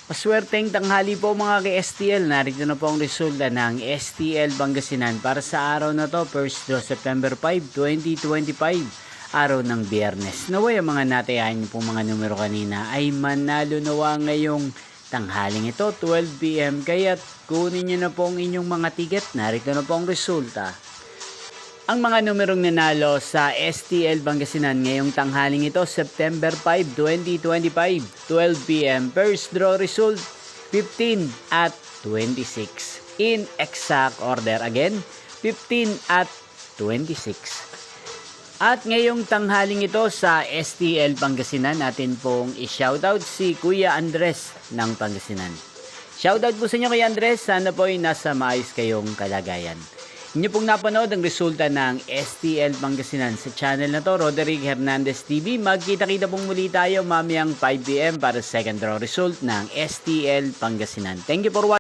Paswerteng tanghali po mga ka-STL. Narito na po ang resulta ng STL Pangasinan para sa araw na to, 1st to September 5, 2025, araw ng Biyernes. Naway ang mga natayahan niyo pong mga numero kanina ay manalo nawa ngayong tanghaling ito, 12 PM. Kaya't kunin niyo na po ang inyong mga ticket. Narito na po ang resulta. Ang mga numerong nanalo sa STL Pangasinan ngayong tanghaling ito, September 5, 2025, 12 PM. First draw result, 15 at 26. In exact order again, 15 at 26. At ngayong tanghaling ito sa STL Pangasinan, natin pong i-shoutout si Kuya Andres ng Pangasinan. Shoutout po sa inyo Kuya Andres, sana po ay nasa maayos kayong kalagayan. Inyo pong napanood ang resulta ng STL Pangasinan sa channel na to, Roderick Hernandez TV. Magkita-kita pong muli tayo mamayang 5 PM para second draw result ng STL Pangasinan. Thank you for watching.